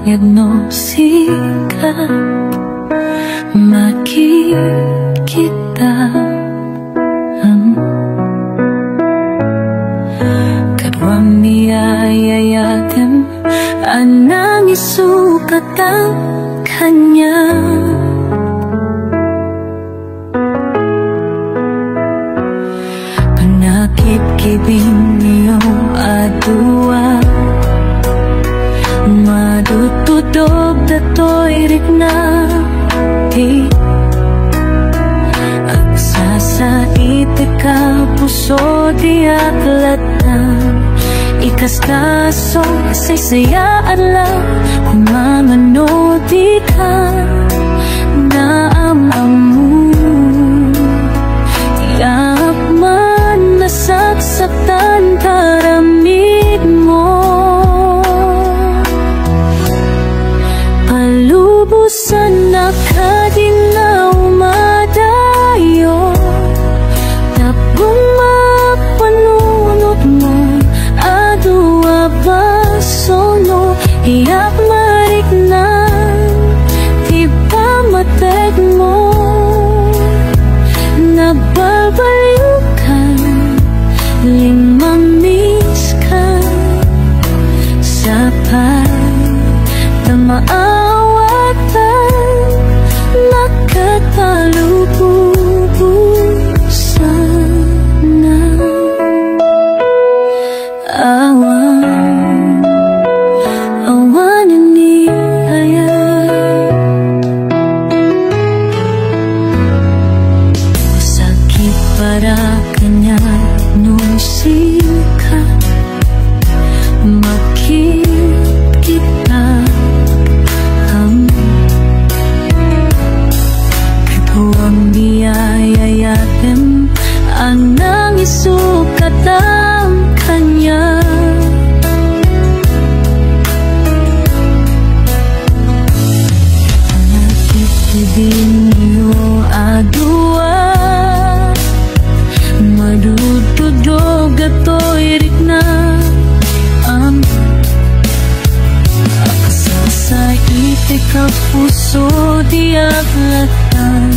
diagnosika makikita kadwang niyayayatin anang isukat ang kanya. Panakip-kibing iyong adua madutudog dato'y rikna agsasait ka puso di aklatan ikaskaso saysayaan lang kung mangano di ka naamamu tiyak man nasaksaktan taramid mo palubusan na kadinaw madayo tapong mapanunot mo adua basono iyak marik na di ba mateg mo nagbabaliw ka limamiss ka sa pagtamaawatan nakatalububusan na awanan niya sakit para kanya nung sikat makikita kadwang niyayayatin ang nangisukat ang kanya. Nakikibing iyo adua madutudog ato'y rikna aksasait ka puso di aklatan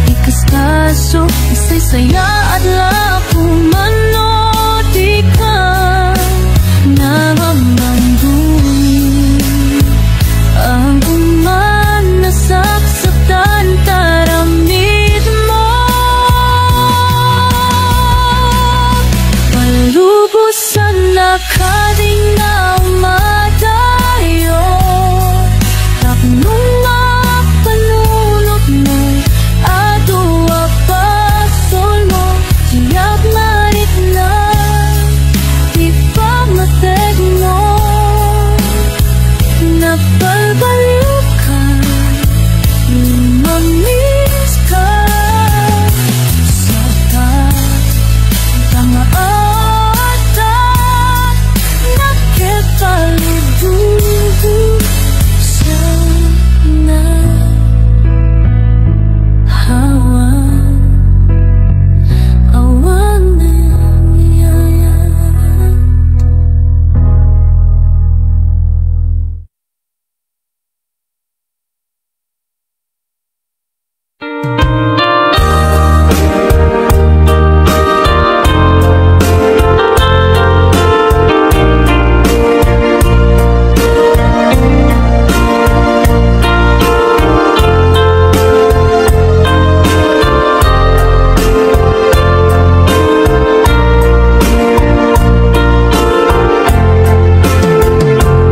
ikaskaso isaysayaan lang kung mano di ka namamanggunin ang uman nasaksaktan taramid mo palubusan na kadinaw madayo tapnong mapanunot mo adua pasol mo tiyak marit na di pa mateg mo nagbabaliw ka lumamiss ka sa pagtamaatan nakitalububusan na awanan niya.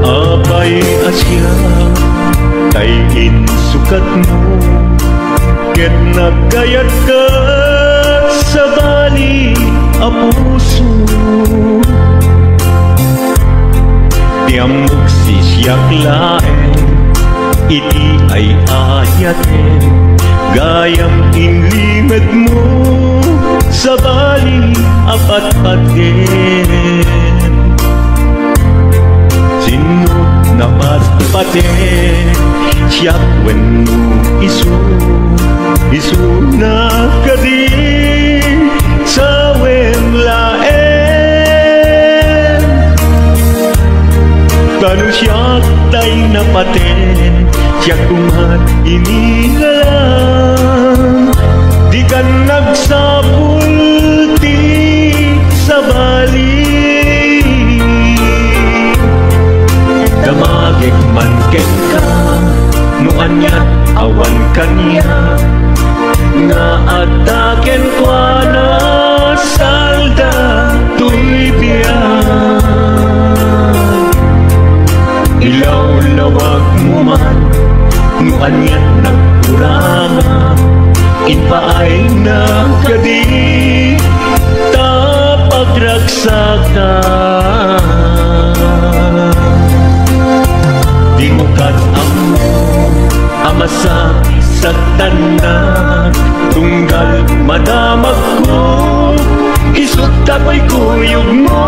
Abay asya tayin sukat mo ket nagkayat ka sa bali a puso tiamok sisyak laen iti ay ayaten gayam inlimed mo sa bali apat-aten sinut na patpaten siyak wenno isu na kadi sa wemlaen tanu siyak tay napaten siya kumat inilalang di ka nagsapulti sa bali damagik man ken ka nuan yat awan kanya nga ataken kwa na salda tuy biyan ilaw-lawag mo man nuan yat nagkuranga inpaay na kadi tapagragsakan di mo kat-amo amasaki sa tanan tunggal madamag ko isut ako'y kuyog mo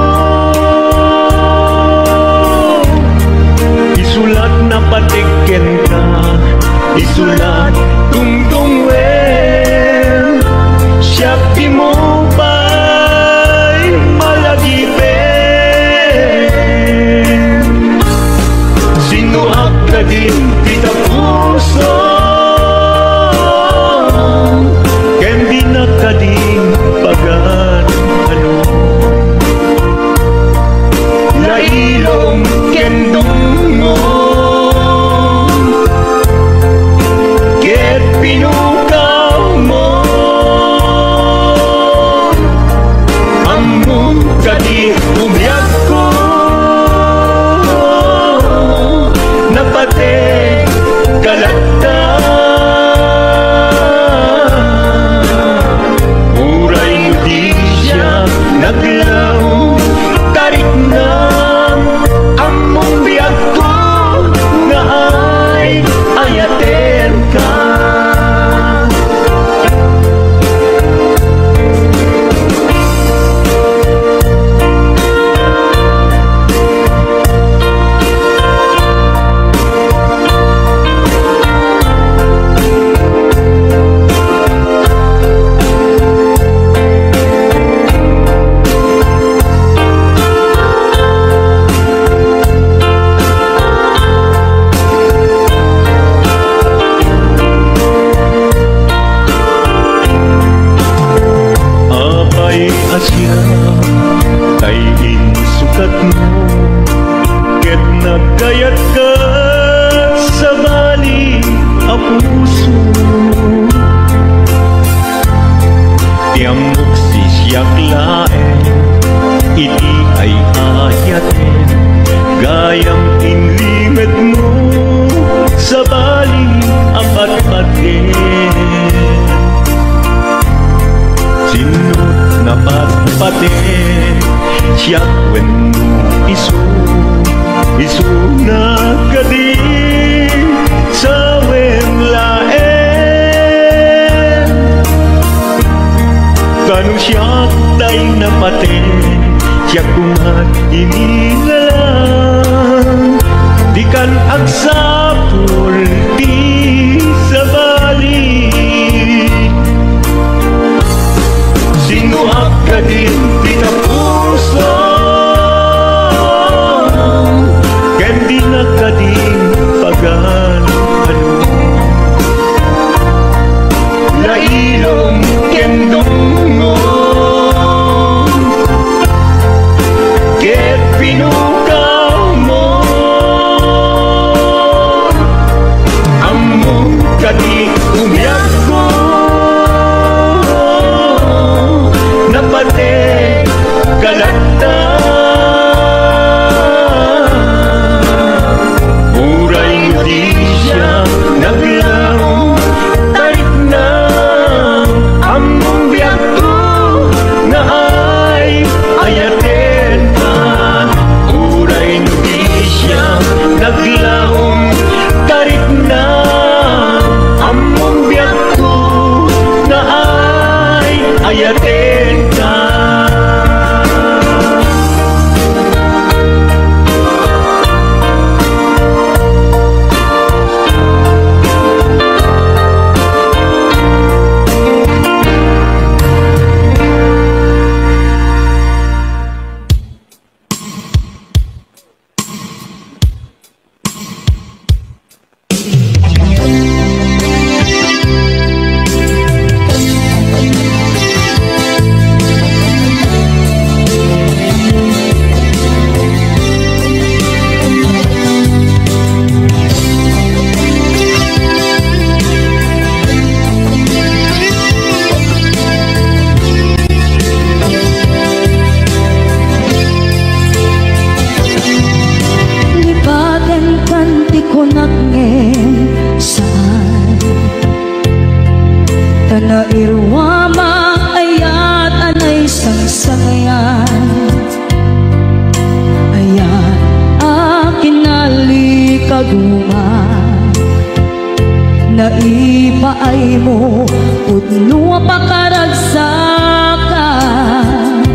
isulat na patiken ka isulat tungtung wen siya mo pa'y malagipin sinuak ka din kita puso ken di na ka din pagan ano lailong ken dungo ket pinukaw mo among kadi umyag ko napate kalagta uray mo di siya naglaw tarik na among biyag ko nga ay ayaten ka asya kay insukat mo ket nagkayat ka sa bali a puso tiamok si siyak laen iti ay ayaten gayam inlimet mo sa bali a patpaten sino napatpaten siya when isu na kadi sa wen laen kanong siya tay napaten siya kumat inilalang di kan agsapul di sa bali sinuak ka din di na puso ken di na ka din pagan ano lailong ken dungo ket pinukaw mo Tanairwama ayat anay sangsangayan, ayat akin nalikaguman, naipaay mo udno pakaragsakan,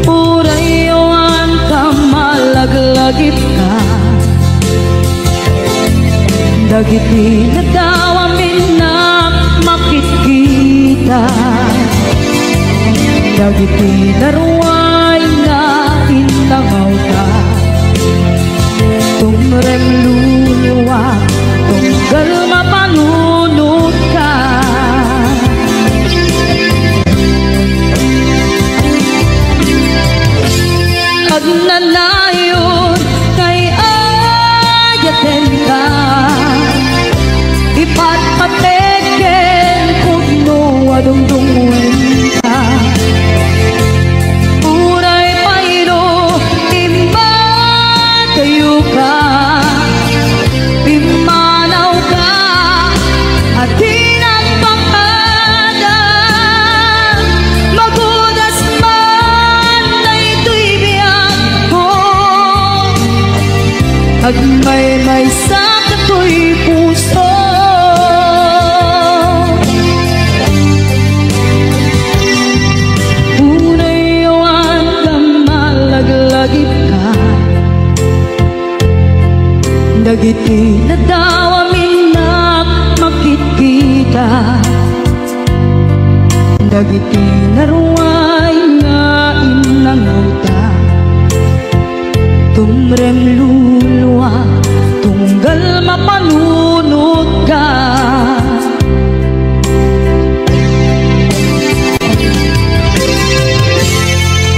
urayon ka malaglagip ka, dagiti nagdawamin na makikita, dagiti naruay na inangaw ka, tumrem luluwa tunggal mapanunod ka. Agnanayon kay ayaten ka, ipatpateken pugno adungdungwen ka, uray paino timba kayo ka, pimanaw ka at tinagpakada, magudas man na ito'y biyag ko, agmay-may sa kato'y puso. Dagiti nadawamin na makikita, dagiti naruay nga inanguta, tumrem luluwa tunggal mapanunod ka.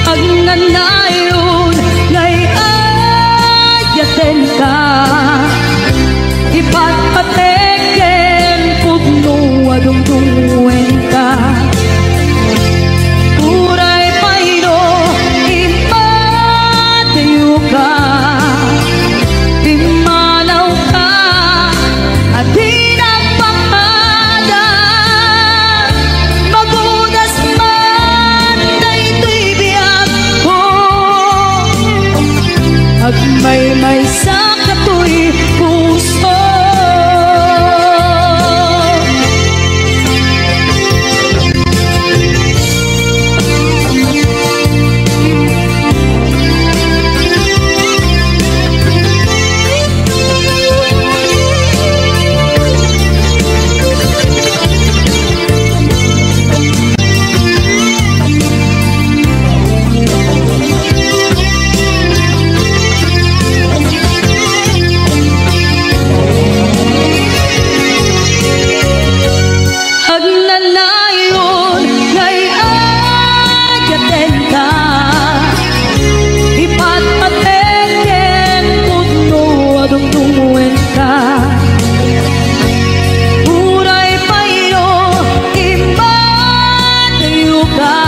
Agnanayon ngay ayaten ka, ipatpateken pugno adungdungwen ka, uray paino impatayo ka, pimanaw ka at tinagpakada, magudas man na ito'y biyag ko, agmay-may sa kato'y puso. Agnanayon ngay ayaten ka, ipatpateken pugno adungdungwen ka, uray paino impatayo ka,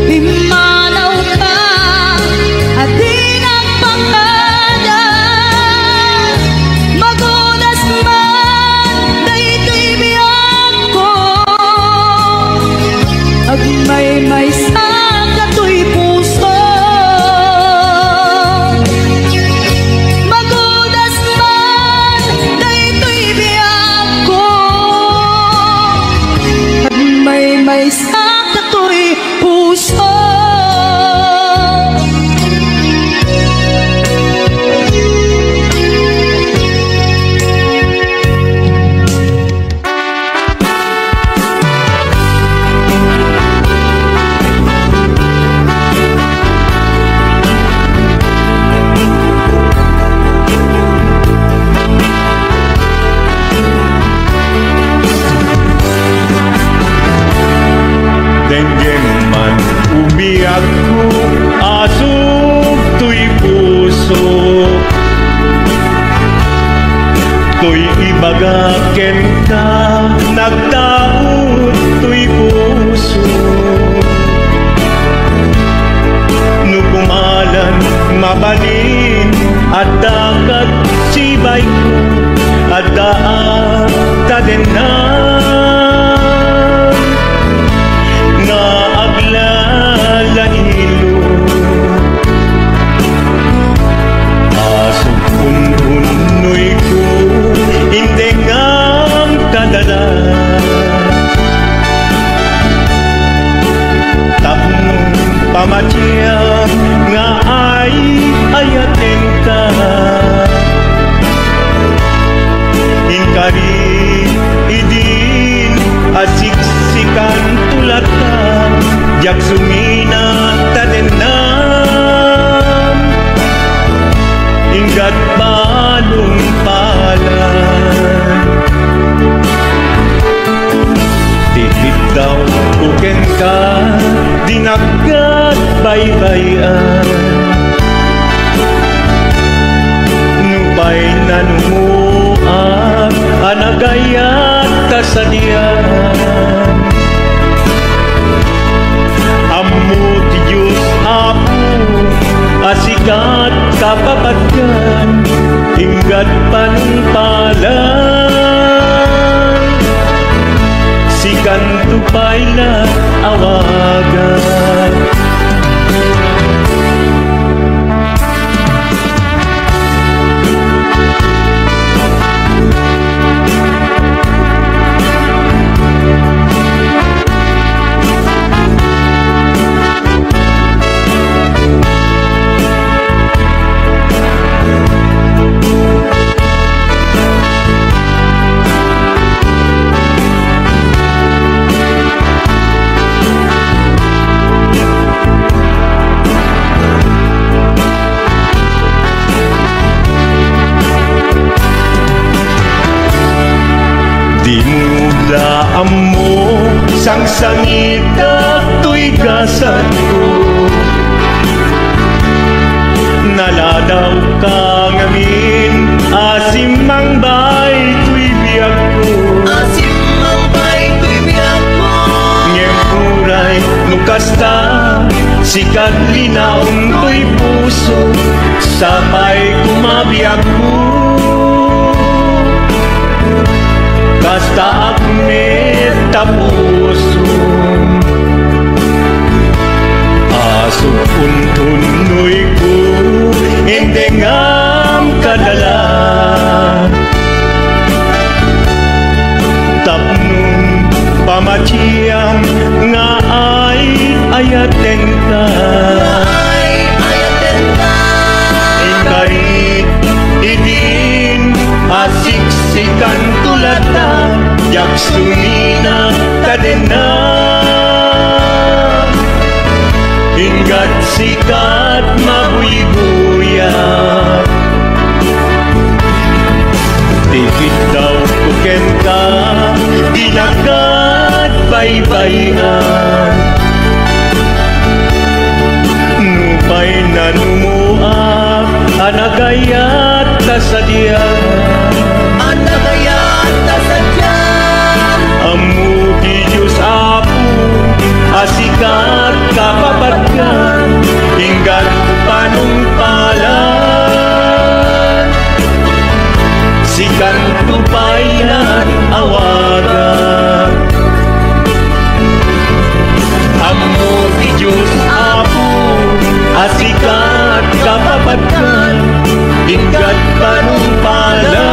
pimanaw ka at tinagpakada, magudas man na ito'y biyag ko, agmay-may sa kato'y puso. Magudas man na ito'y biyag ko, agmay-may sa kato'y puso. Denggem man umiyak ko, asog to'y puso, to'y ibagaken ka, nagtaot to'y puso, nukumalan mabalin at dakat sibay ko, at daan tadenan. yak sumina tadenam inggat balong palan tihit daw kuken ka dinagat baybayan nupay nanumuak anagayat kasadian ammo ti Diyos Apo asikat kapapatkan hinggat panumpalan sikan tupay na awagan Dimula mo sang sangit to'y gasat ko naladaw ka ngamin asim mang bay to'y biyag ko Asim ang bay ko'y biyak mo ngemuray nukasta sikat linaong to'y puso sapay kumabiyag ko basta akmet tapuso asok untunoy ko indengam kadala tapnong pamatiyang nga ay ayaten ka Ay ayaten ka ingkarit idin asiksikan tulata yak sumina kadena hinggat sikat mabuy-buyak tikit daw kuken ka dinagat baybayan nupay nanumuak anagayat kasadian Anagayat kasadyan Amu di Diyos Apo asikat kapapatkan hinggat panumpalan sikan tupayan awagan Amu di Diyos Apo asikat kapapatkan hinggat panumpalan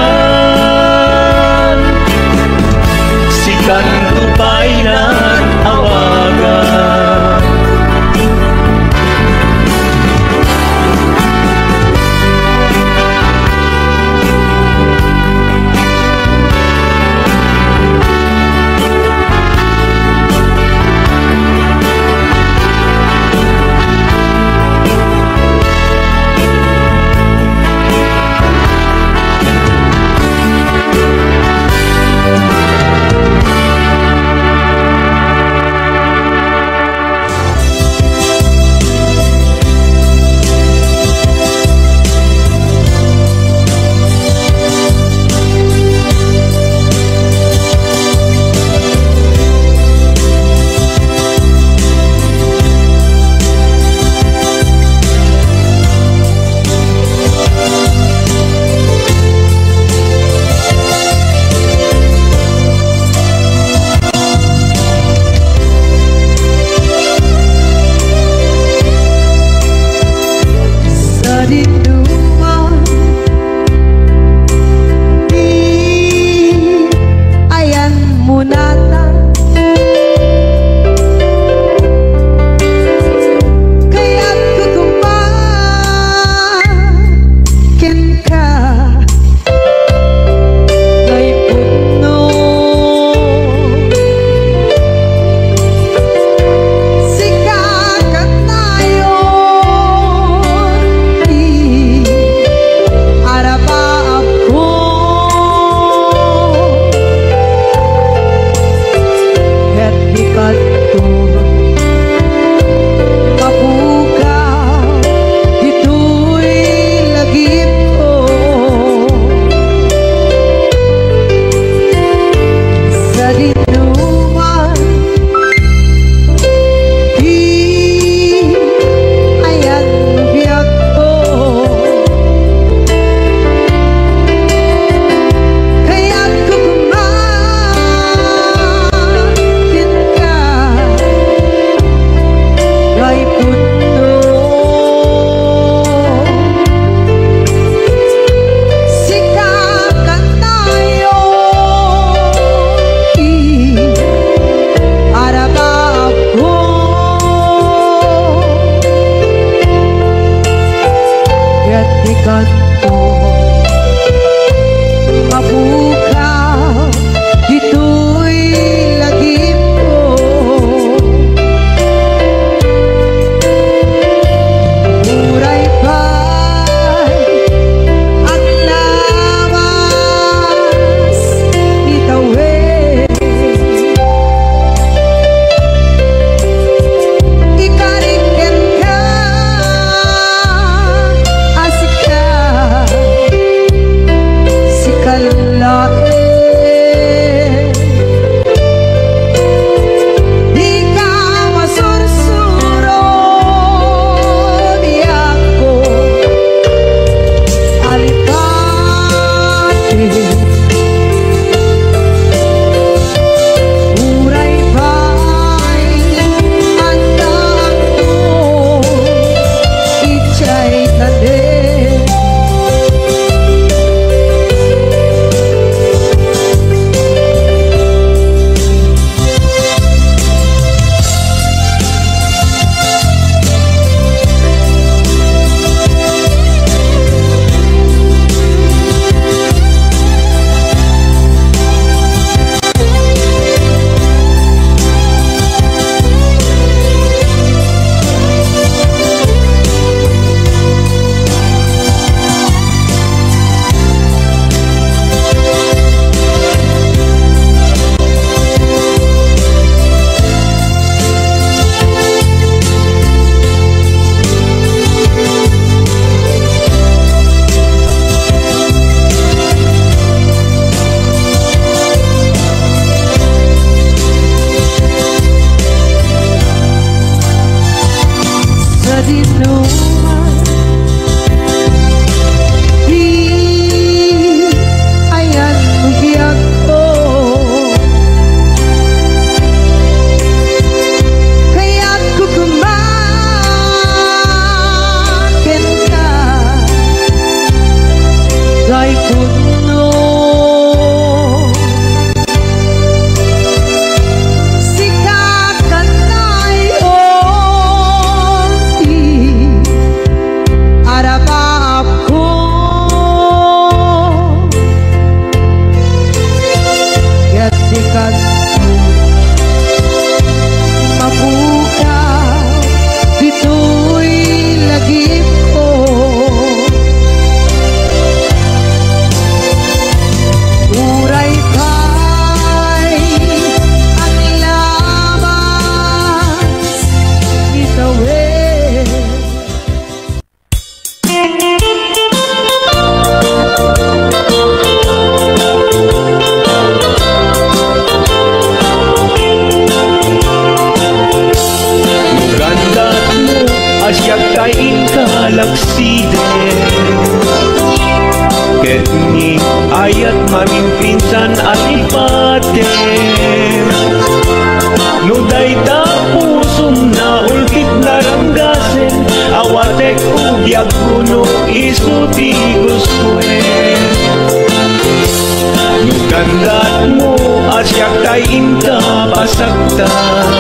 pasaktan.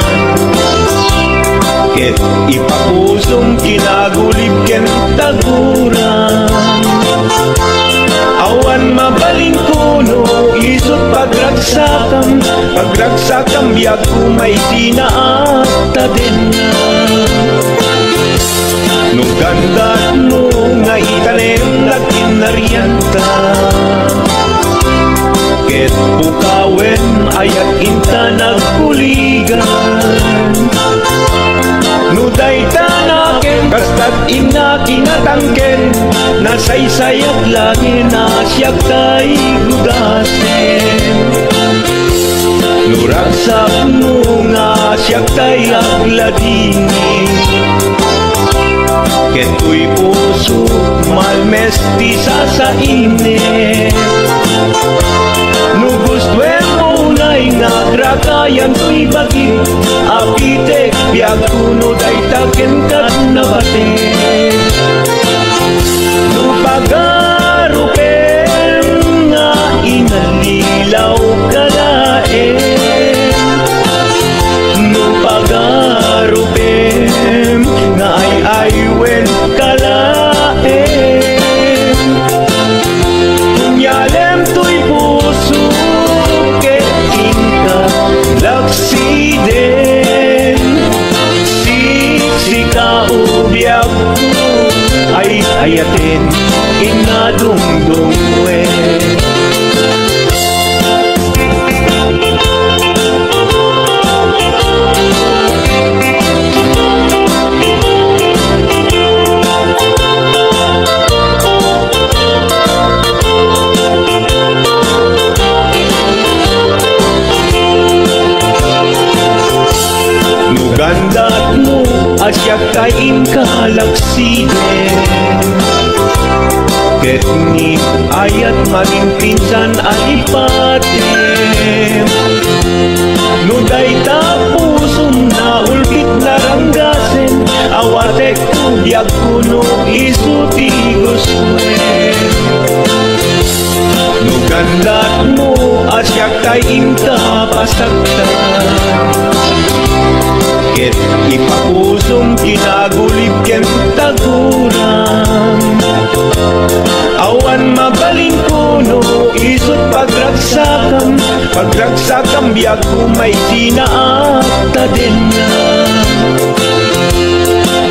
Ket ipapusong kinagulib ken taguran. Awan mabalin kuno isot pagragsakam, pagragsakam biag kumay sinaata din na. Nung gandat mo nga itanem nagkinarianta, ket pukawen ayat inta nagkuligan. Nuday tanaken kastat ina kinatangken, nasaysayat lagi na siyak tay gudasen. Nuragsak mo nga siyak tay agladini, keto'y puso malmesti sa init. Nugustwen mo na'y nagrakayan to'y bagi, apitek biag kuno day taken kat nabate. Nupagarupen nga inalilaw kalaen, nupagarupen nga ay-aywen kalaen. Kunyalem to'y puso ket inka laksiden, sika ubiag ko ay ayaten inadungdungwen. Nugandat mo asyak kain kalaksiden, ket ni ayat maging pinsan alipatem. Nuday tapusum na ulkit naranggasen, awatek biag kuno isuti guswen. Nugandat mo asyak kain kapasaktan, ket ipapusong kinagulib ken taguran. Awan mabalin kuno isot pagragsakam, pagragsakam biag kumay sinaata din na.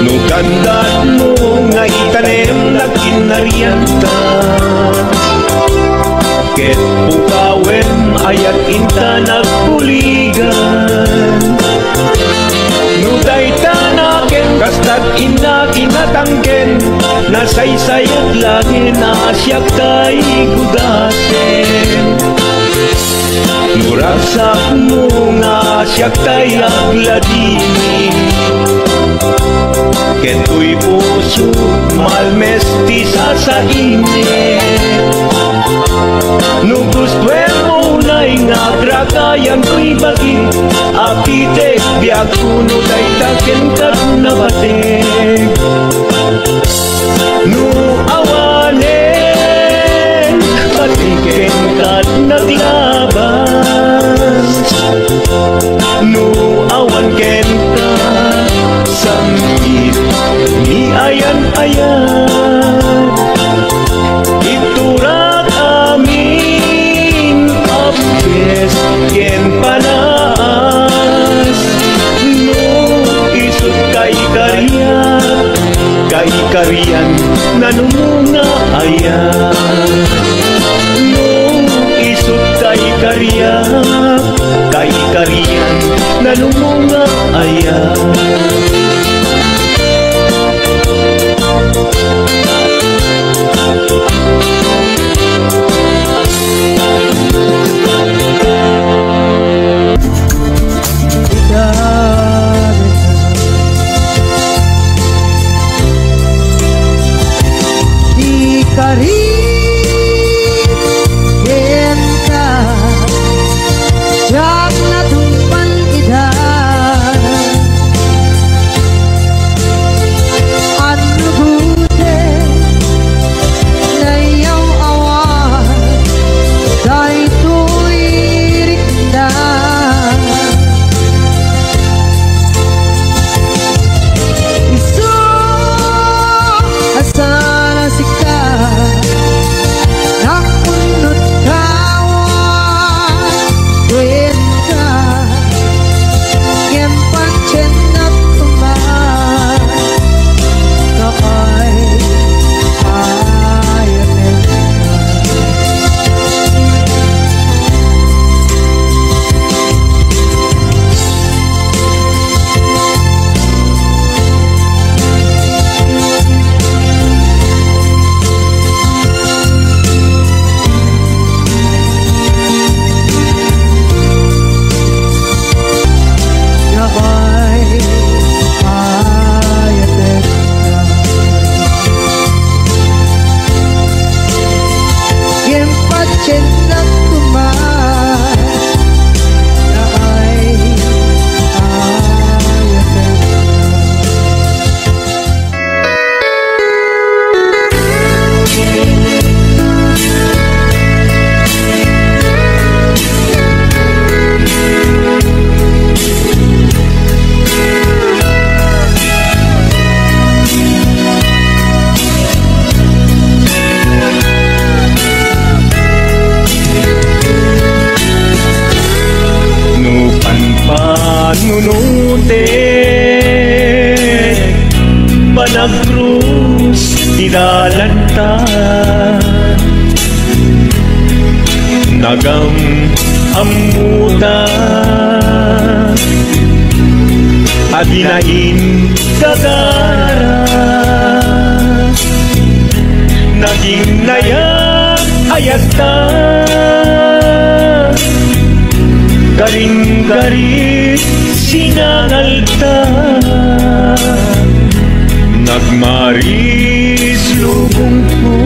Nugandat mo nga itanem nagkinarianta, ket pukawen ayat inta nagkuligan. Nuday tanaken kastat ina kinatangken, nasaysayat lagi na siyak tay gudasen. Nuragsak mo nga siyak tay agladini, keto'y puso malmesti sa init. Nugustwen mo na'y nagrakayan to'y bagi, apitek biag kuno day taken kat nabatek. Nu awanen patiken kat naglabas, nu awan ken ka sangit ni ayan-ayan. Iturak amin apes ken panas, no isut kay kariyan nanumunga ayan. No isut kay kariyan nanumunga ayan. nunutin panagkrus tinalanta nagam amuta adinain gagara naging nayak ayagta garing-garing sinangalta nagmaris lubong ko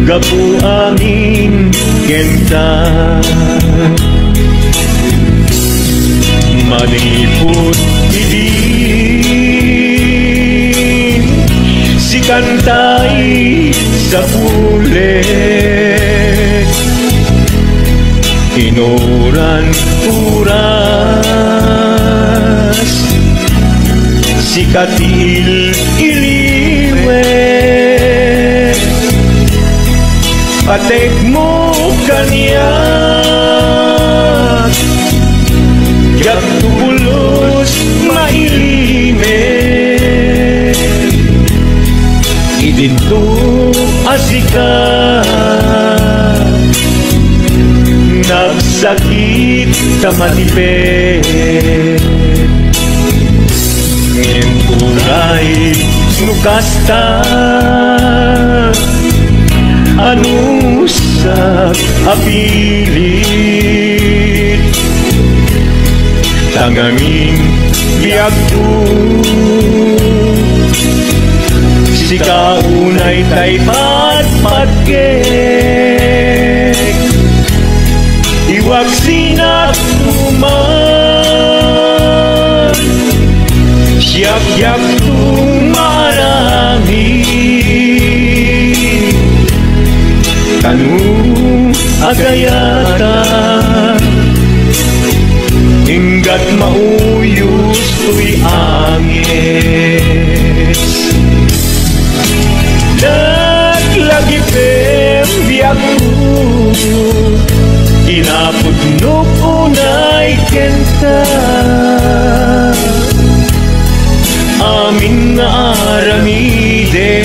gapu angin kenta maniput idin si kantay sa ulit inuran uras si katil iliwet patek mo kanyak yak tulos mailimet idinto asika nagsakit tamatipet ngenturay nukasta anusak apilit tangamin biyagto si kaunay tay patpatgek iwag sinak tuman siyak-yak tumarami kanu agayata hinggat mauyos tuy angis naglagi pembiyagku inapudnok unay kenta amin nga aramiden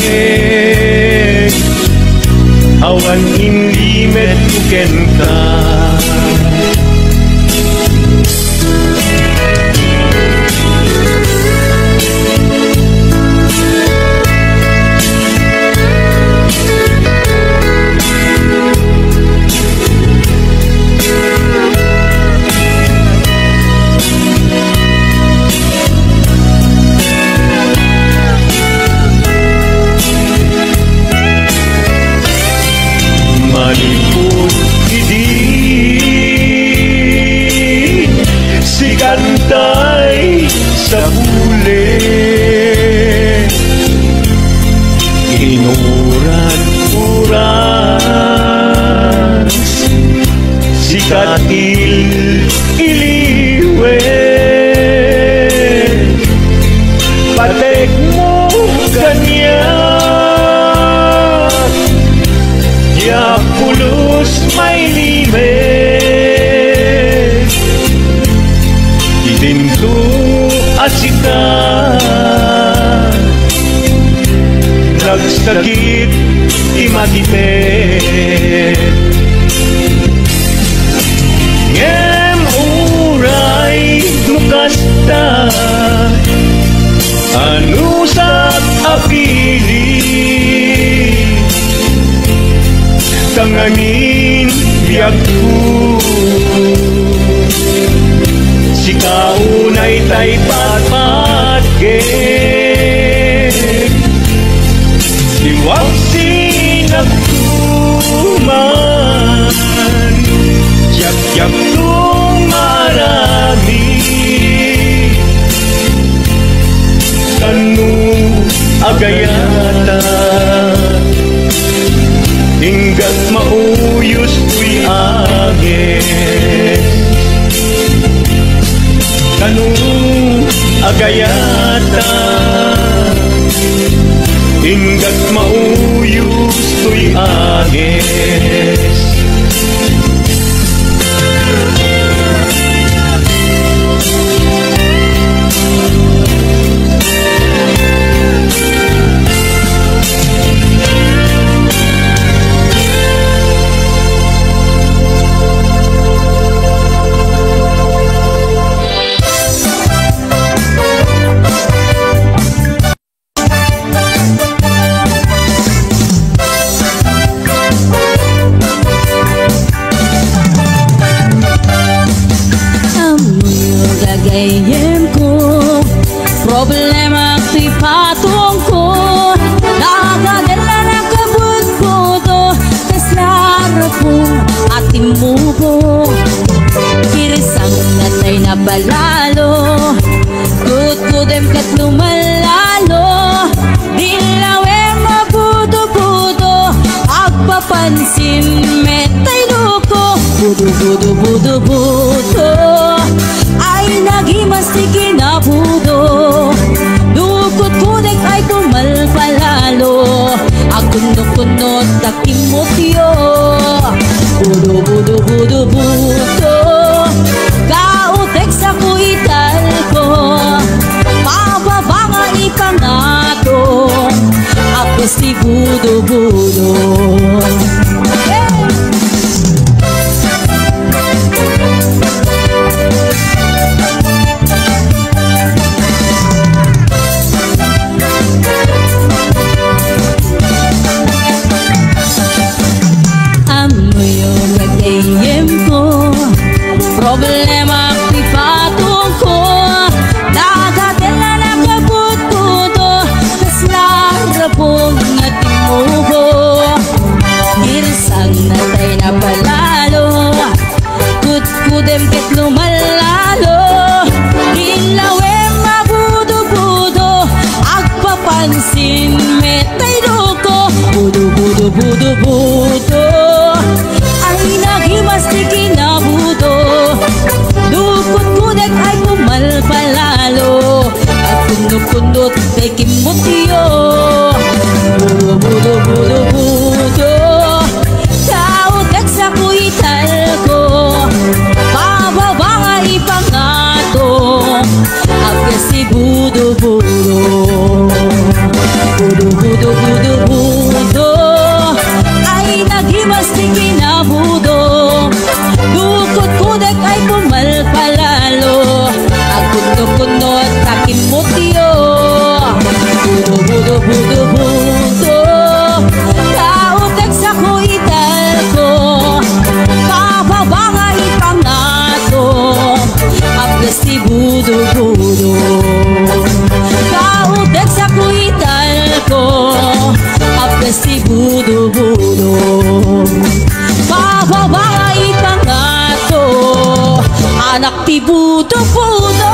awan inlimet kuken ka maniput idin si kantay sa bulit inuran uras si katil iliwet patek mo kanya ya pulos may limet idinto asika nagsakit imatipet ngem uray nukasta anusak apili tanganin biyagku si kaunay tay patpatgek iwag sinagtuman yak-yak tumarami kanu agayata hinggat mauyos tuy agis kanu nagayem ko. Problema ko'y patong ko. Nakakadala na kabut-buto, tas larap ko ating mubo. Kirisang natay na balalo, kut-kutem kat lumalalo. Dilawe mabudo-budo, agpapansin metay luko. Budo-budo-budo-budo, ay nagimastiki na budo. Dukot-kutek ay tumalpalalo, agkunot-kunot takimotyo. Budo-budo-budo-budo, kautek sa kuital ko. Pababa nga ipangato, ako si budo-budo. Problema ko'y patong ko. Nakakadala na kabut-buto, tas larap kong ating mubo. Girsang natay na palalo, kut-kutem ket lumalalo. Dilawe mabudo-budo, agpapansin metay duko. Budo-budo-budo-budo, ay nagimastiki na budo. Dukot-kutek ay pumalpalalo, at kundot-kundot kay kimotyo. Budo-budo-budo-budo, kautek sa kuital ko. Pababa nga ipangato, ako si budo-budo. Budo-budo-budo-budo, ay nagimastiki na budo. Dukot-kutek ay pumalpalalo, agkunot-kunot takimotyo. Budo-budo-budo-budo, kautek sa kuital ko. Pababa nga ipangato, ako si budo-budo. Kautek sa kuital ko, ako si budo-budo. Pababa nga ipangato, anak ti budo-budo.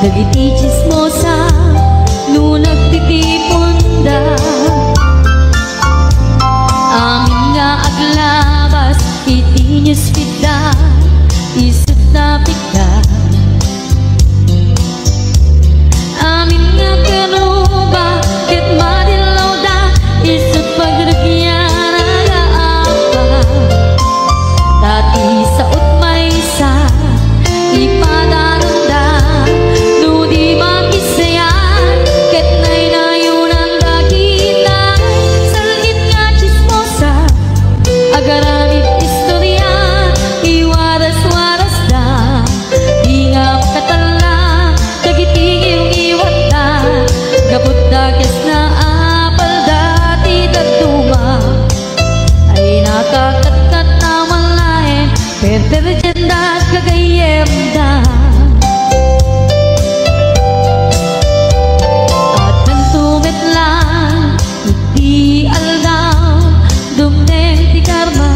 Dagiti chismosa, no nagtitipunda. Amin nga aglabas, iti niyos pita, isut na pita. Amin nga kanuba, ket madilaw da, isut pagragyan aga-apa. Tati sa utmaysa, ipadaranda. Terjenda kagayem da, at nantumit lang iti aldaw, dumdeng ti karma.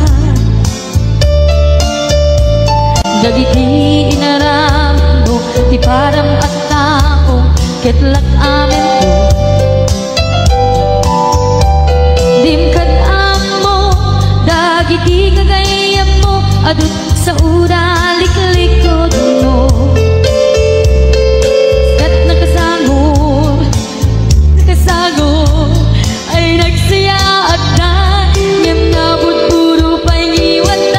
Dagiti inaram mo, ti param at tao, ketlak amin ko. Dimkad amo, dagiti kagayem mo, adut sa ura liklikod mo. Kat nakasagor ay nagsaya at na, ngem nabot puro pa'y iwan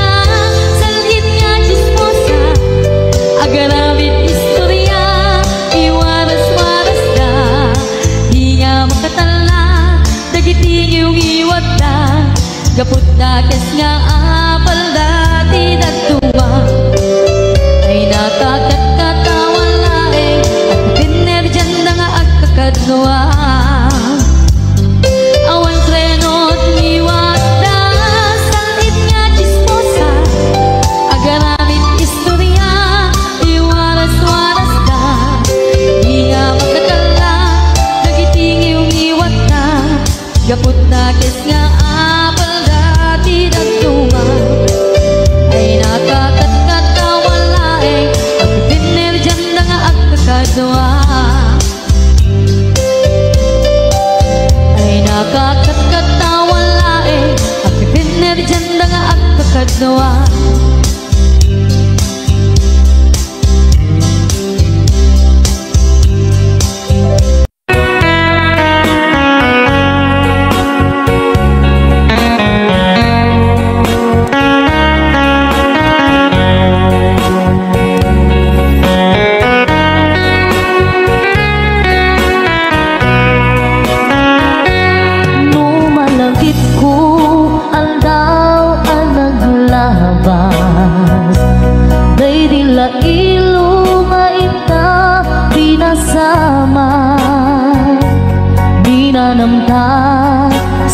Gapot dakes nga apal dati dagduwa ay nakakatawan laeng at pinerjan na nga agkakadwa. Awan krenot niwat da salit nga chismosa agaramit istorya iwaras-waras da di nga magkakala nagitingiw niwat da. Gapot dakes nga apal dati dagduwa ay nakakatawan laeng at pinerjan na nga agkakadwa. Nakakatawan laeng at pinerjan na nga agkakadwa.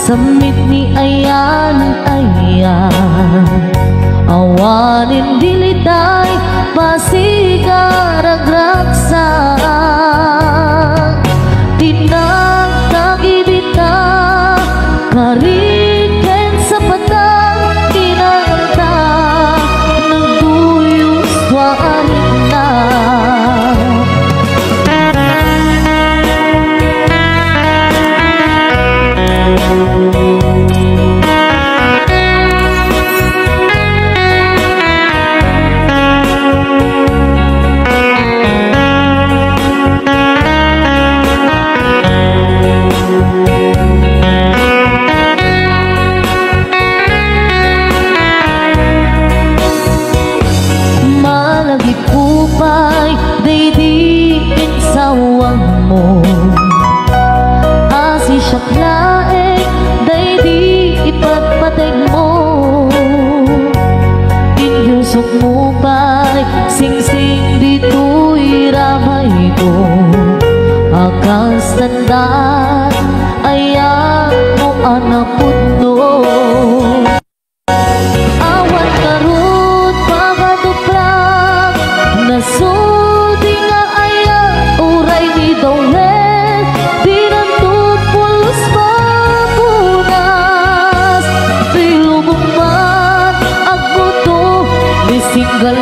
Samit ni ayan awanin diliday pasigaragraksa tinang tagibita kariken sa patang kinanta nagduyos warin na. Sing-sing dito'y ramay ko akas tandaan ayan mo anak puno. Awan karut pagaduplang nasudi nga ayan uray ni Dawel dinantut pulos mapunas pilubong man agbuto nisinggal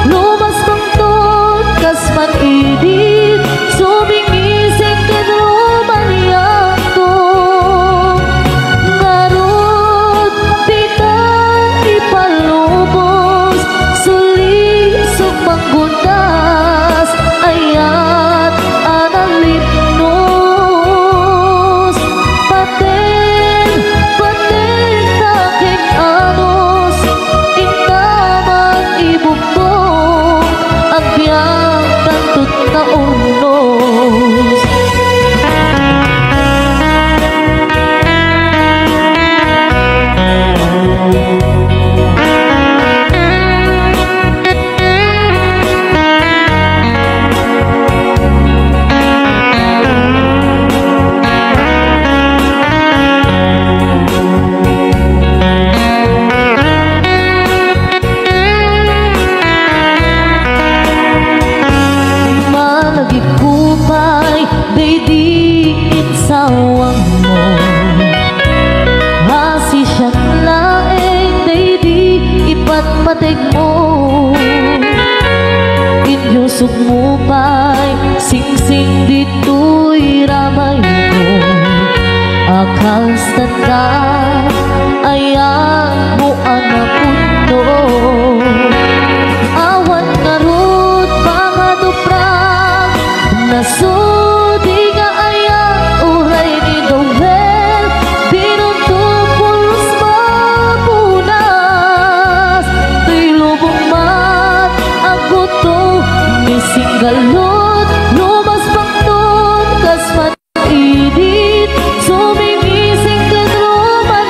lumas pangtod kasman idit sumingising kadruman yato ngarod ditang ipalubos suli sumanggunas ayat analipnos paten taking anos intamang ibukong agbyang tantut na urnos. Patig mo inyusok mo pa'y sing-sing dito'y ramay ko akas tanda ayan mo anak puno. Awan ngarut pangaduprang nasudi nga ayan uray ni Dawel dinuntok pulos mapunas lubong mat ang buto ni singgalot lumas pangtod kasman idit sumingising kadruman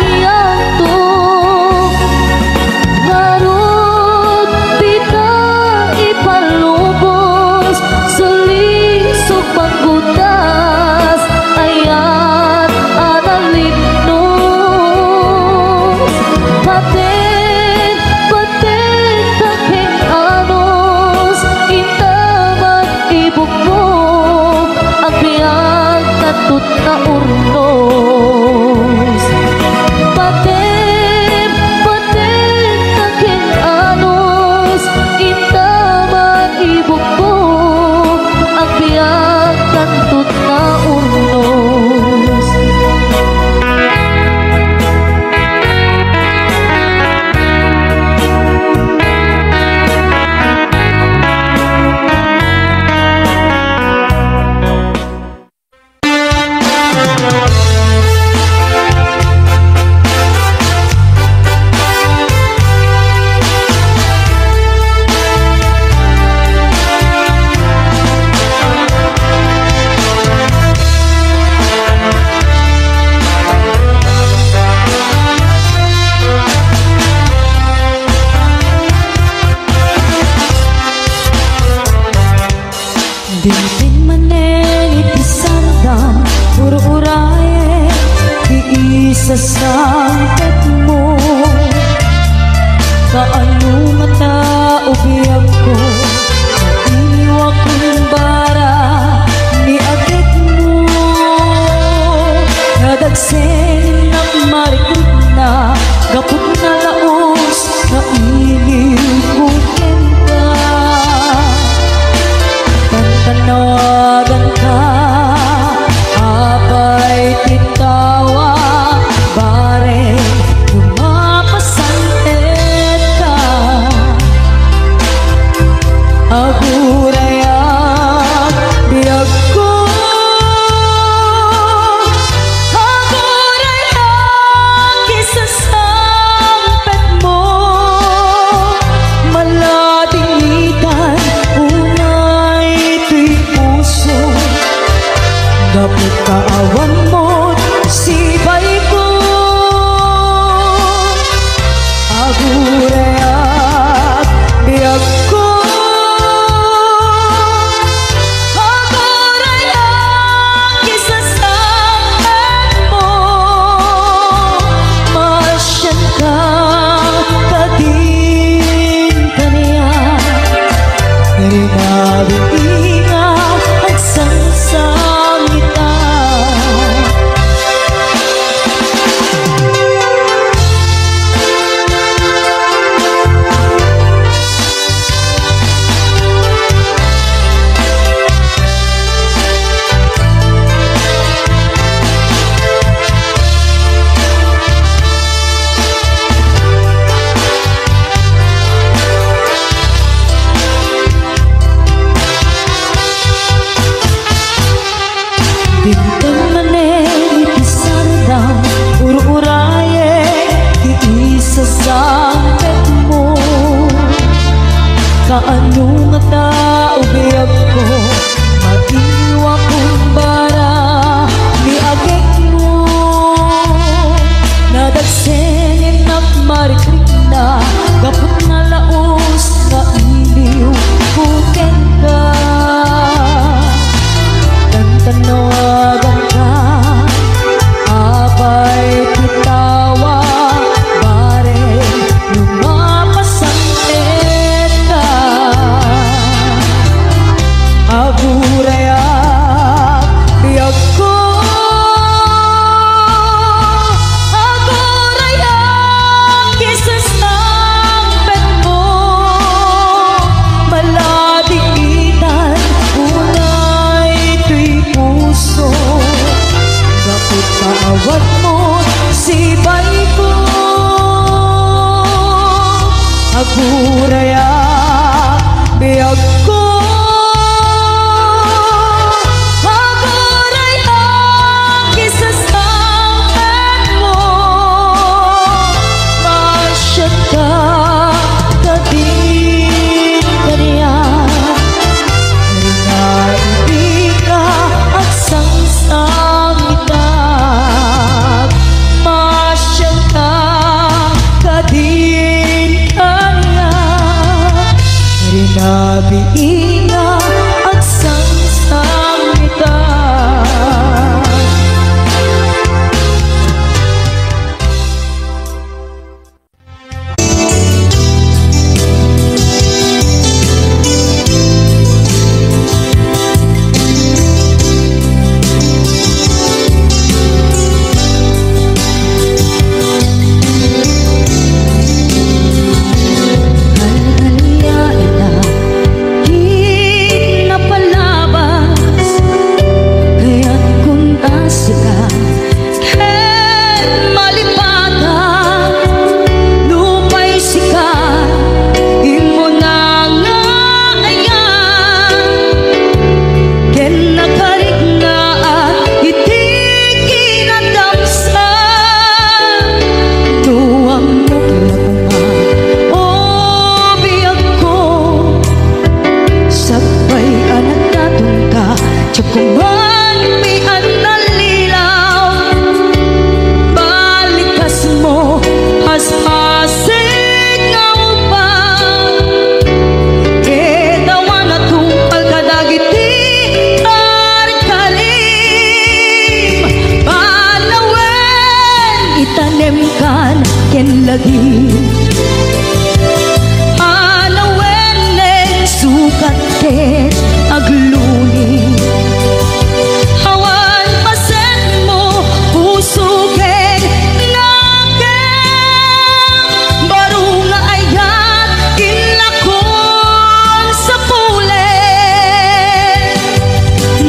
kaano nga tao biyag ko matiwa kong bara ni agik mo nadagsenin na marikrina kapot na laos na iliw kuten ka tantanawagan ka abay kitawa bare lumapasantin ka aguraya biyag ko aguraya kisas ang bet mo maladikitan unay tuy puso kapit kaawat mo si bay ko aguraya biyag ko aguraya kisas ang bet mo masyad ka kadin kaniya Naibika at sang-sangitan masyal ka kadin kanya Rinabiinga at sang-sangitan Kuman mian na lilaw balikas mo hasmasig nga upang kedawan na tungkal kadagiti karikalim panawen itanem kan ken lagi anawen nen sukat ken agluni awan pasen mo pusuken naken baru nga ayat kinlakon sa pulen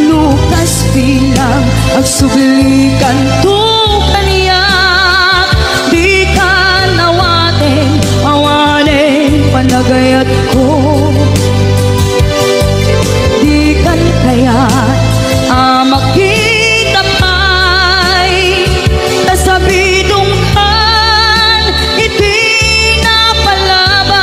lukas bilang agsuglikan tu kaniya di ka nawaten awanen panagayat ko di kan kayat makita pa'y nasabidong kan iti napalabas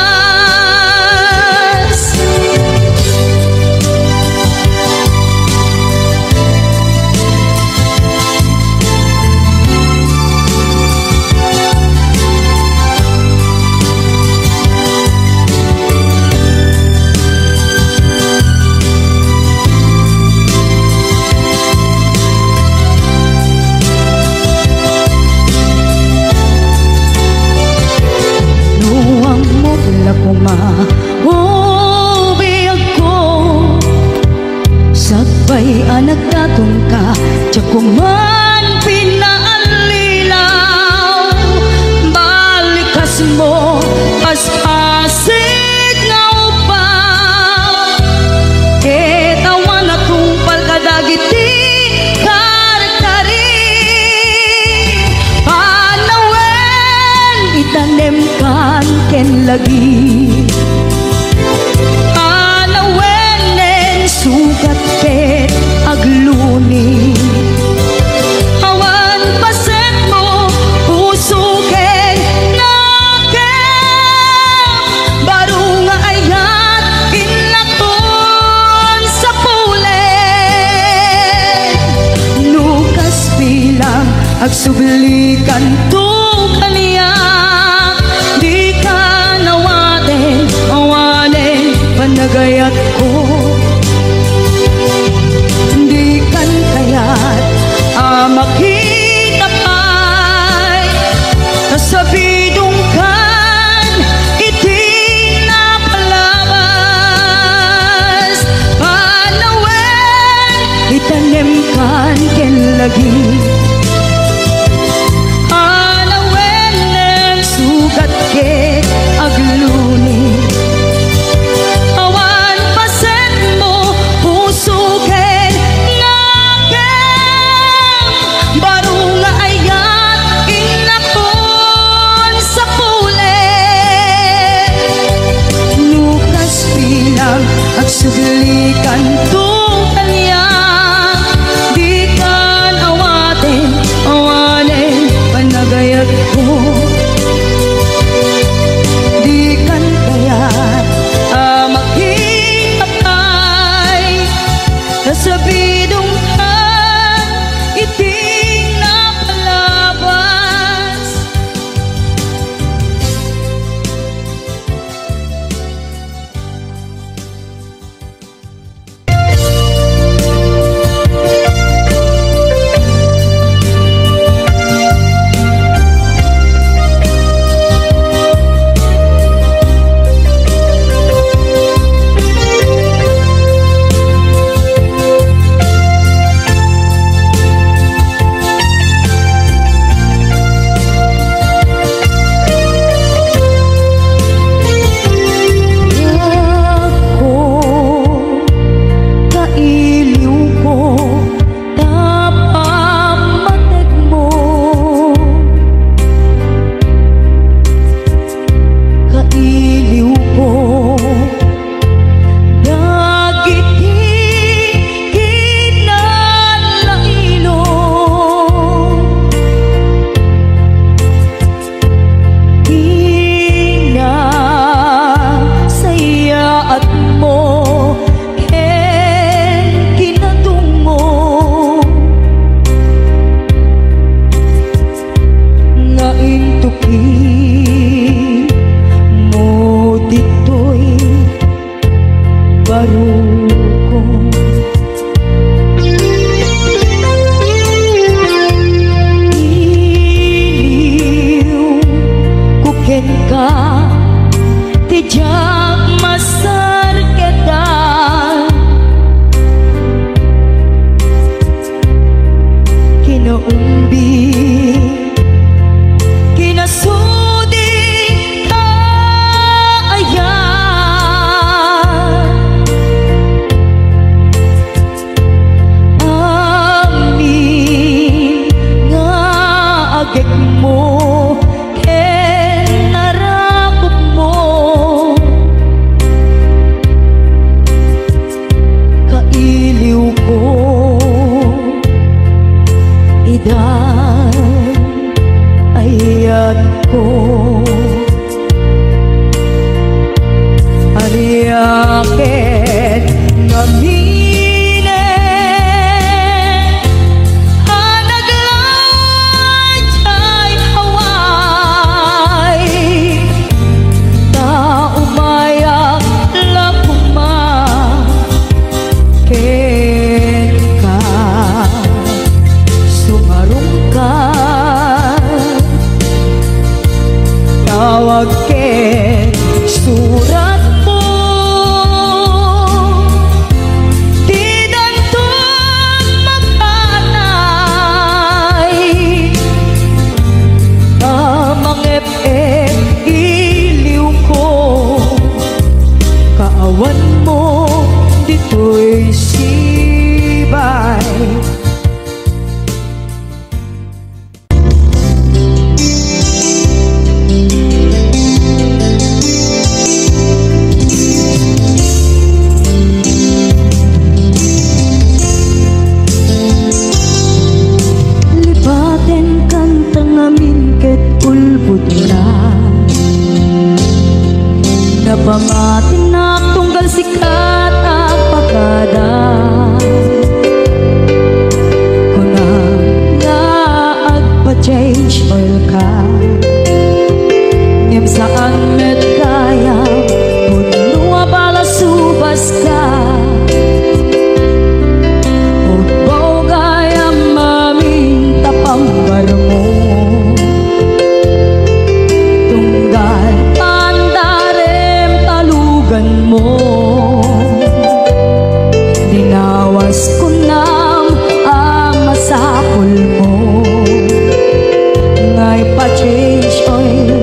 Sagbay anak datong ka Tiyakuman pinaalilaw Balikas mo as-asig nga upaw Ketawan na tungpal kadagiti kar-kari Panawen itanem kan ken lagi sugat pet agluni awan paset mo pusuken naken baru nga ayat ken ka tijak masarketan kinaumbi kinasudi kaayan amin nga agek mo ken narakop mo kailiw ko idan ayat ko ariaket ngamine hanaglajay haway ta umayak lakuma ken ka sumarong ka tawag ken surat mo di dantong magkanay tamang ep-ep iliw ko kaawan mo dito'y sibay libaten kang tangamin ket ulbod na napamatin na tunggal sikat at pagkada kunang laag pa-change oil ka ngem saan met kaya punua bala subas ka Ugbaw gaya maminta pambar mo tunggal pandarem talugan mo dinawas ko nam ang masakol mo ngay pa-change oil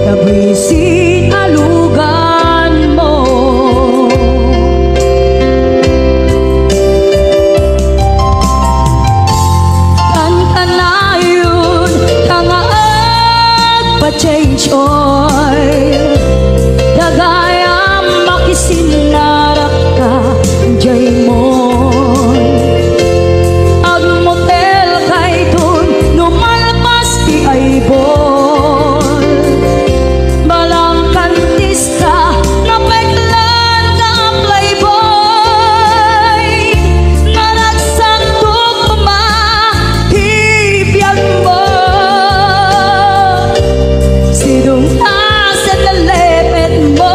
nabwisit alugan mo kan kanayon tangaag pa-change oil dagayam makisinarak ka jay mo ag motel kay dun numalpas ti aybol balang kantis ka napeklan ka playboy naragsak tukma hibiyag mo sidong asan na lepet mo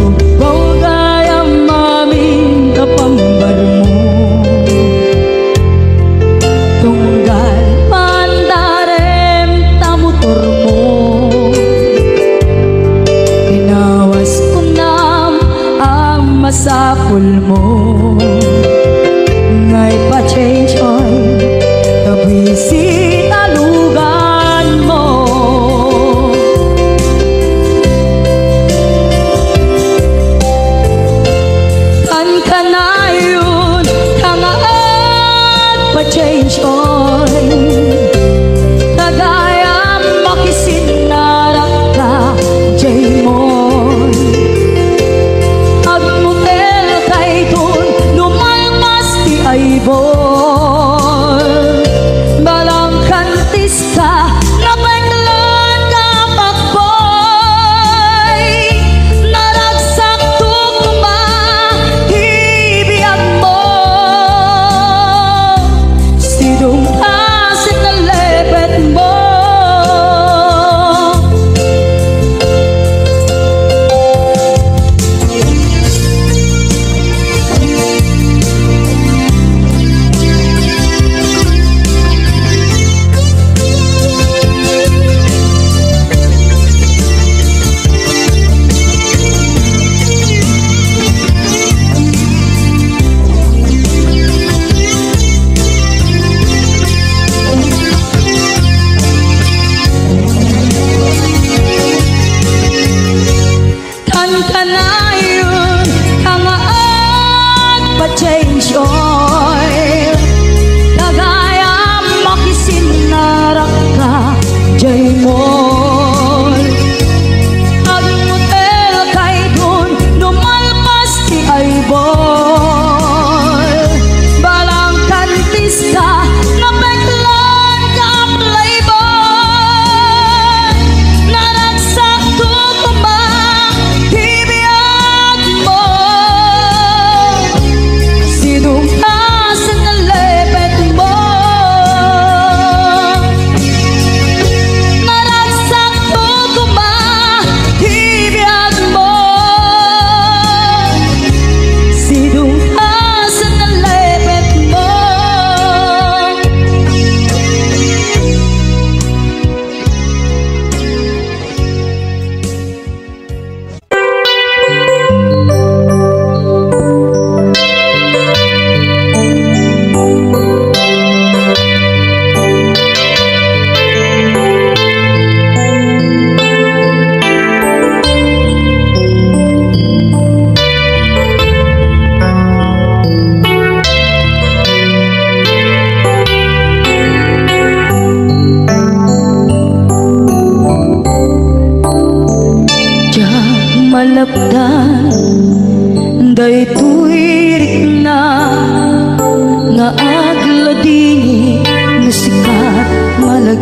ugbaw gaya mamin kapambar mo tunggal pandarem tamutor mo dinawas ko nam ang masapul mo ngay pa-change oil nabwisit alugan mo kan kanayon tangaag pa-change oil kagayam makisinarak ka jay mo ag motel kay dun numalpas ti aybol balang kantis ka napeklan ka pakboy naragsak tukma hibiyag mo sidong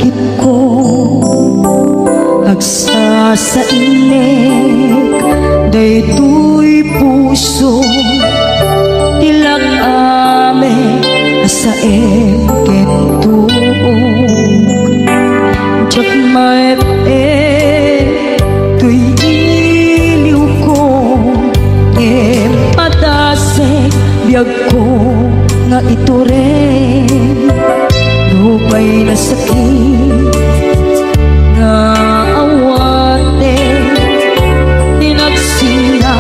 sakit ko agsa sa inik daytoy puso tilag ame asaem kentuog jak maep tuy iliw ko em padasek biyag ko nga ito rin lupay na sakit nga awate tinagsina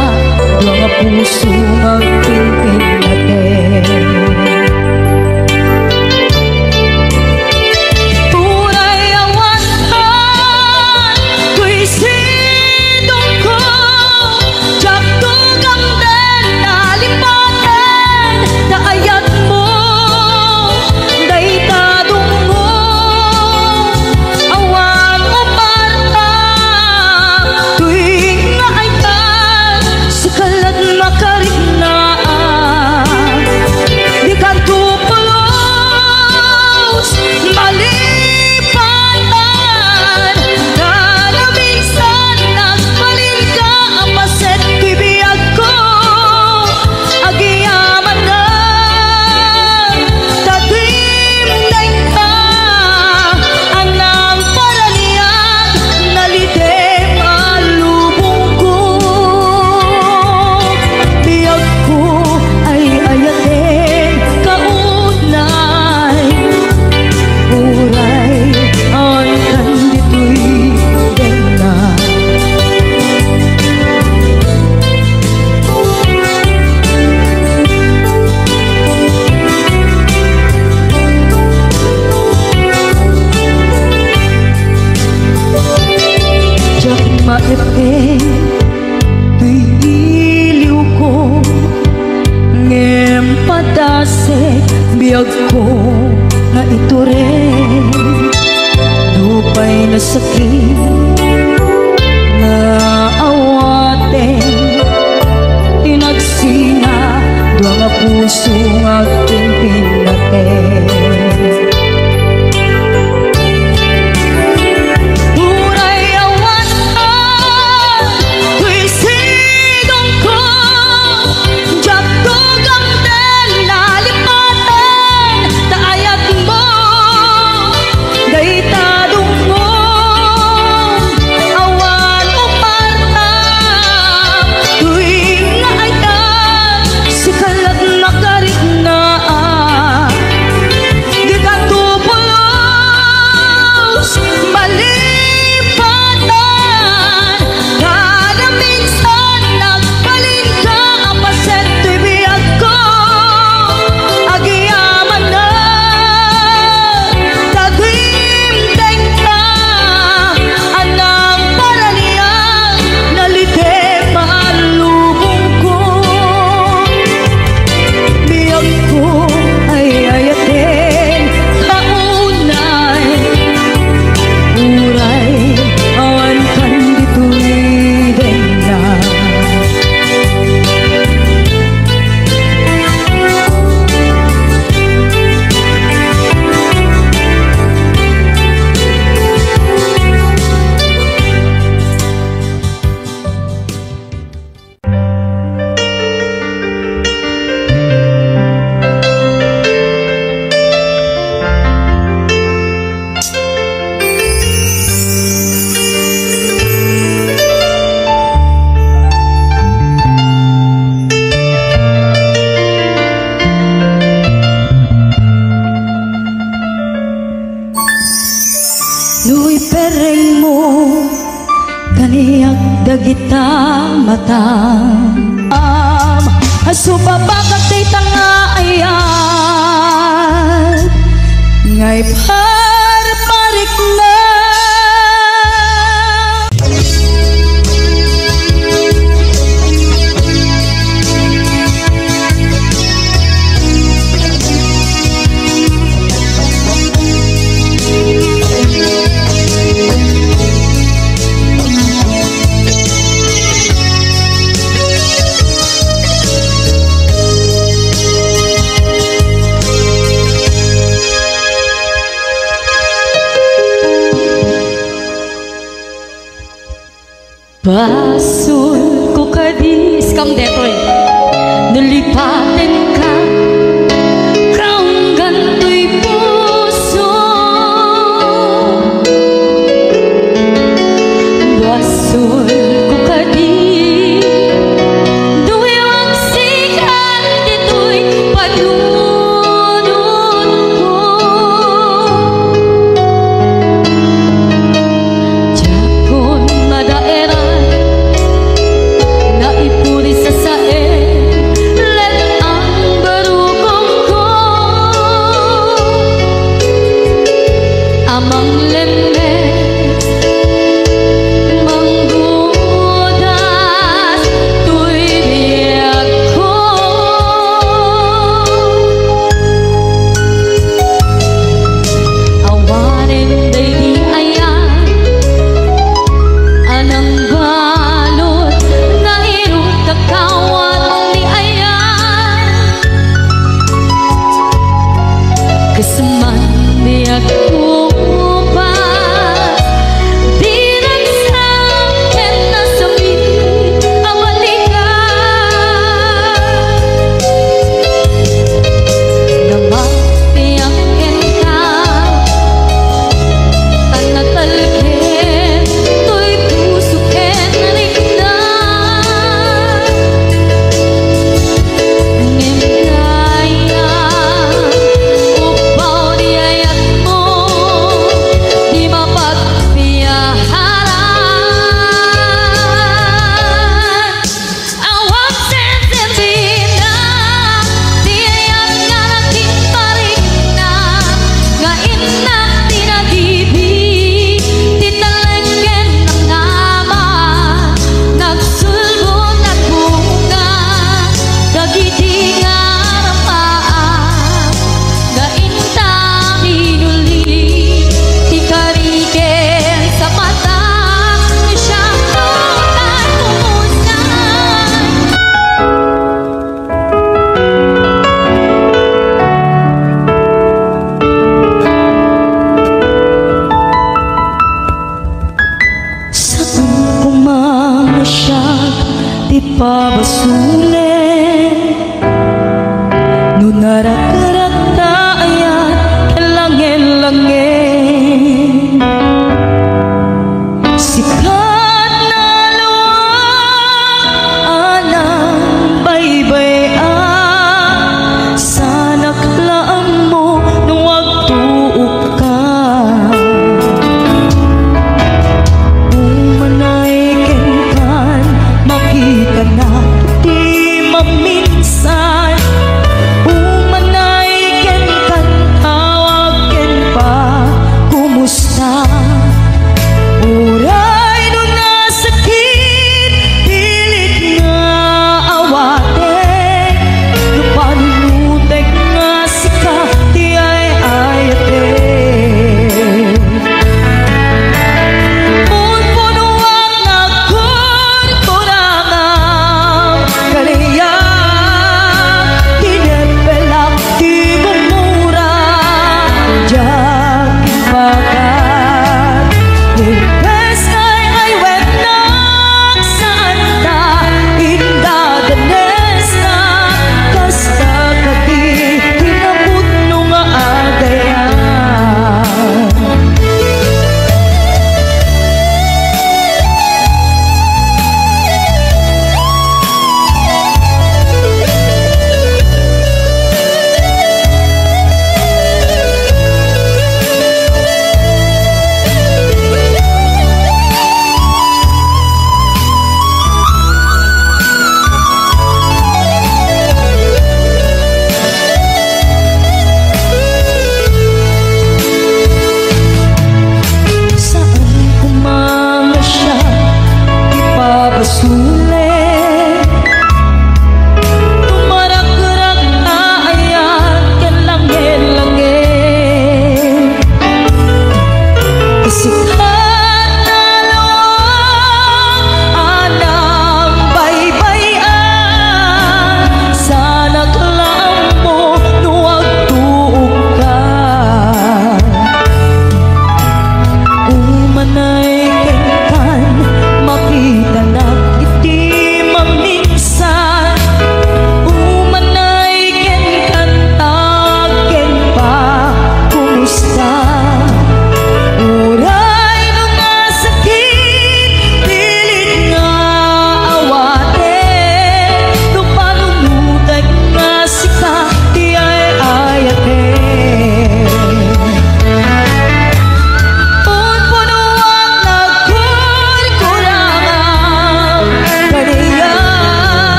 mga puso nga pilpil natin tunay awatan ku'y sidong ko jak tugang den nalipaten na ayat mo daytadong mo awan o parta tuwing nga ay tan sa kalat makarinaan di ka tupulos malipatan na minsan nagbalin ka ang paset bibiyag ko agiyaman na tatimday ka anang paraniag nalidem alubong ko biyag ko ay ayatin kaunay uray ang kandito'y ganda jak maepe tuy iliw ko ngem padasek biyag ko nga ito rin lupay na sakit nga awate tinagsina dua nga puso nga pinpinaten tunay awatan ku'y sidong ko jak tugang den nalipaten na ayat mo daytadong mo awan o parta tuwing nga ay tan si kalat makarinaan di ka tupulos malipatan kada minsan nagbalin ka ang paset tuy biyag ko agiyaman na tagimdeng ka anang paraniag nalidem alubong ko biyag ko ay ayatin kaunay uray awan kandito'y ganda Luy pereng mo kaniyag dagita matang asubabagat tay tanga ayan ngay parparik na Basol ko kadis kam detoy nalipatin ka kaong ganto'y puso. Basol ko kadis duwewang sikat dito'y padunod ko. Jakon madaeran naipuri sa saen let ang barugong ko amang lemes manggudas tuy biyak ko. Awanin day di ayan anang balot nga irong kakawat ni ayan kasaman biyak ko pa di nagsakin na samit ang balikan namatiyakin ka tanatalkin to'y pusukin riknan ngimkaya upaw di ayat mo di mapagpiyaharan awang sensibina di ayat nga nagkitarik na nga inak tinagibig titalagyan ng ama nagsulbon at bunga kagitingan ang paa nga intang inuli ti karikel sa mata siyang tutan umusan. Sa pumama siya di pabasulit no narakarat tayan kelangin-langin sikat na luwag anang baybayan sa naklaan mo nung wagtuok ka. Kung manaikin kan makita na di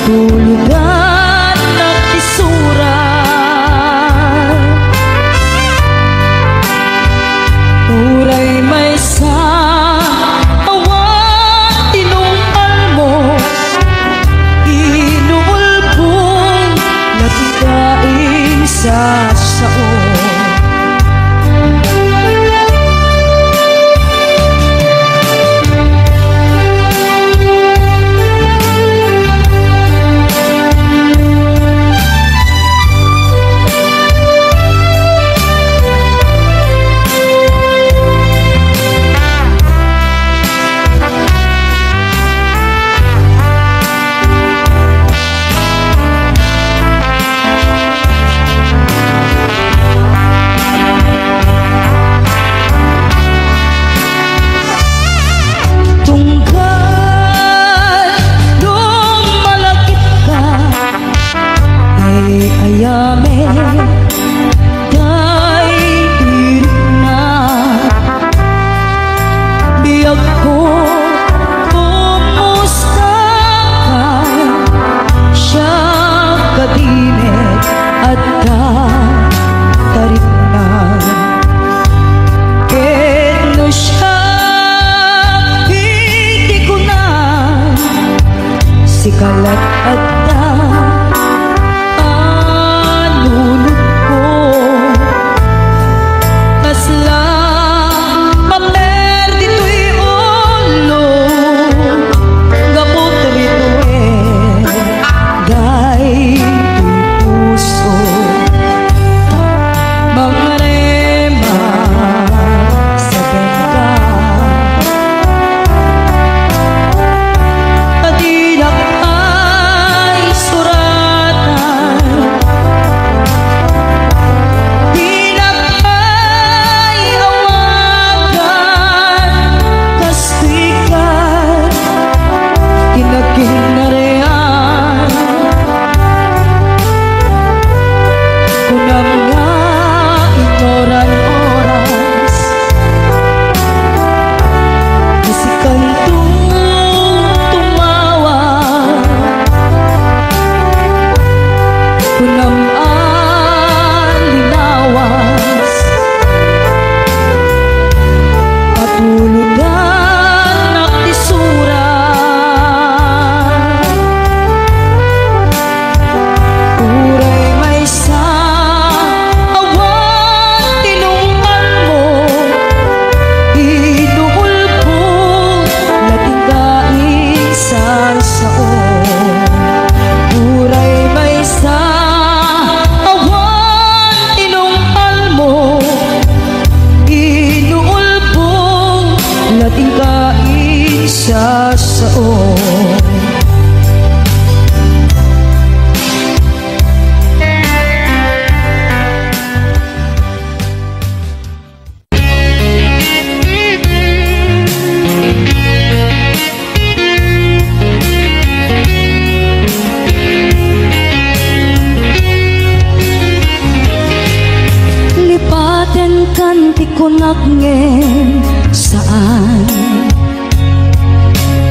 Patulugan at isura, uray may sa awan tinungkal mo, inuulpong natigain sa saon. Kalat at anunod ko, kasla paper dito'y ulo, gabot rito day puso, mga rema sa ganda. Sa saon lipaten kan ti kunak ngem saan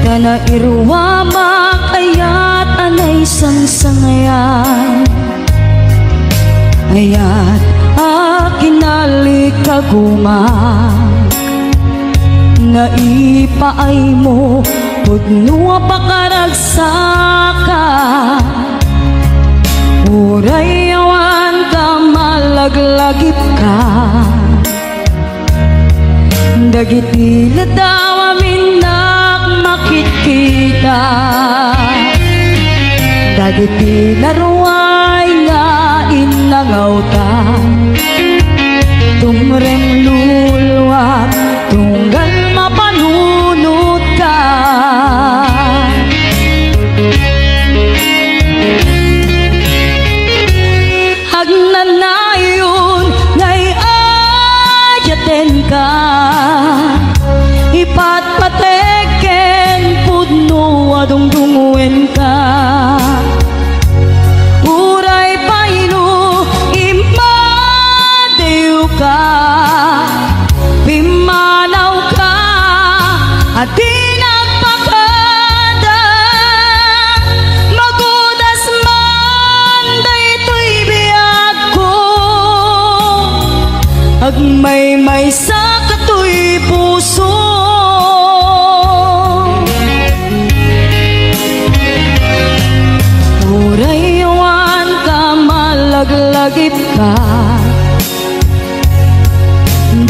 kana irwa makayat anay sangsangayan ayat akinali kaguma naipaay mo pudno pakaragsaka uray awan ka malaglagip ka dagiti ladaw amin makikita dagiti laruay nga inangawtan tumrem luluwag tunggal mapanunod ka hagnanayon ngay ayaten ka ipatpateken pudno adungdunguen ka uray paino imadew ka pimanaw ka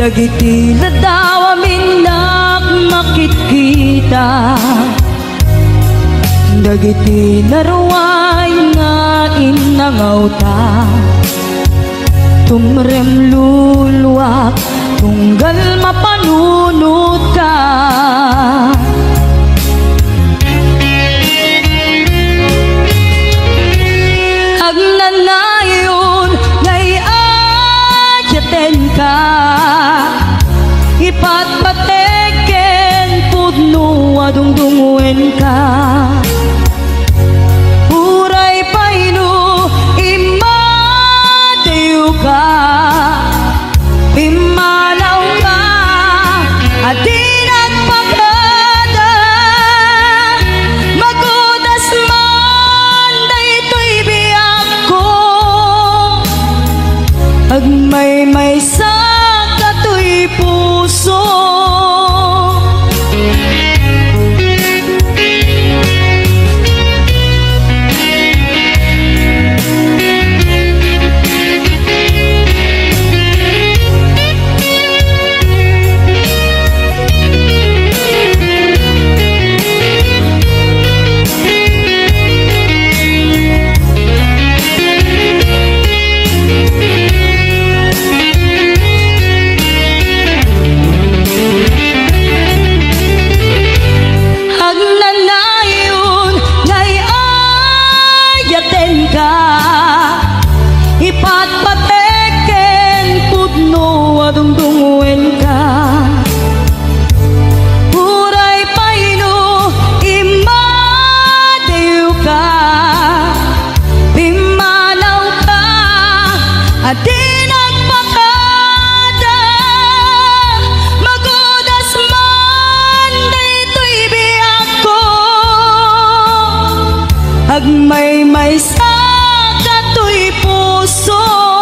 dagiti ladaw amin nagmakit-kita, dagiti naruay nga inangawta, tumrem luluwak tunggal mapanunod ka. Agnanayon ngay adyaten ka, ipatpateken pudno adungdungwen ka. Uray paino imadayo ka, pimalaw ka, at di nagpagada. Magudas man daytoy biyak ko, agmay-may sa katoy puso. Ipatpateken pudno adungdungwen ka. Uray paino imadayo ka, pimanaw ka, at di nagpakada. Magudas man daytoy biyak ko, agmay-may sa katoy puso.